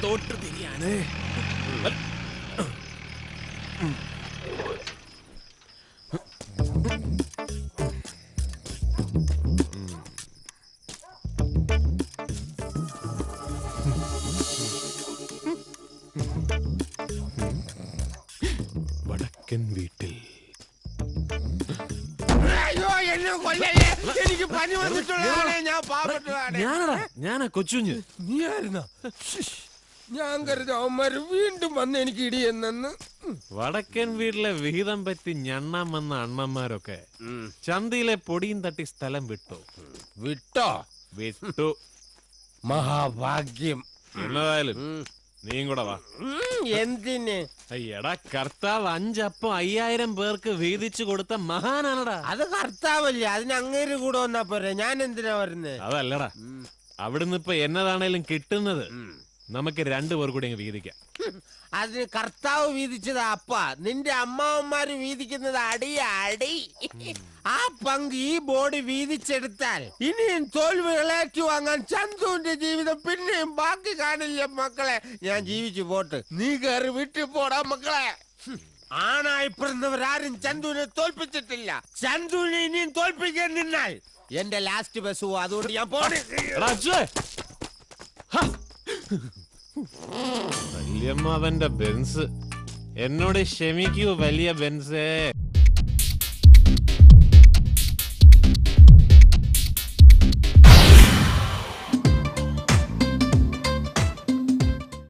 തോട്ടു തിരിയാണ്. വടക്കൻ വീട്ടിൽ എനിക്ക് പനി വന്നിട്ടുള്ളതാണ്. ഞാൻ പാവപ്പെട്ടതാണ്. ഞാനാ കൊച്ചുഞ്ഞ്. നീ ആയിരുന്ന? ഞാൻ കരുതി അവന്മാര് വീണ്ടും വന്ന് എനിക്ക് ഇടിയെന്നു. വടക്കൻ വീട്ടിലെ വിഹിതം പറ്റി ഞണ്ണാൻ വന്ന അണ്ണന്മാരൊക്കെ ചന്തയിലെ പൊടിയും തട്ടി സ്ഥലം വിട്ടു. വിട്ടു. മഹാഭാഗ്യം. എന്നതായാലും നീയും കൂടെ വാ. എന്തിന്? എടാ, കർത്താവ് 5 അപ്പം 5000 പേർക്ക് വീതിച്ചു കൊടുത്ത മഹാനാണടാ. അത് കർത്താവല്ലേ, അതിന് അങ്ങേര് കൂടെ വന്നാ പോരെ. ഞാൻ എന്തിനാ വരുന്നത്? അതല്ലടാ, അവിടുന്ന് ഇപ്പൊ എന്നതാണേലും കിട്ടുന്നത് നമുക്ക് 2 പേർ കൂടി അങ്ങ് വീതിക്കാം. അതിന് കർത്താവ് വീതിച്ചത് അപ്പ, നിന്റെ അമ്മാവന്മാര് വീതിക്കുന്നത് അടി. ആ പങ്ക് ഈ ബോഡി വീതിച്ചെടുത്താൽ ഇനിയും തോൽവികളേറ്റു വാങ്ങാൻ ചന്തുവിന്റെ ജീവിതം പിന്നെയും ബാക്കി കാണില്ല മക്കളെ. ഞാൻ ജീവിച്ചു പോട്ട്, നീ കയറി വിട്ടു പോടാ മക്കളെ. ആണായി പിറന്നവരാരും ചന്തുവിനെ തോൽപ്പിച്ചിട്ടില്ല. ചന്തുവിനെ ഇനിയും തോൽപ്പിക്കാൻ നിന്നാൽ എന്റെ ലാസ്റ്റ് ബസ് പോവും. അതുകൊണ്ട് ഞാൻ പോണേ. വല്യമ്മ അവന്റെ ബെൻസ് എന്നോട് ക്ഷമിക്കൂ വലിയ ബെൻസേ.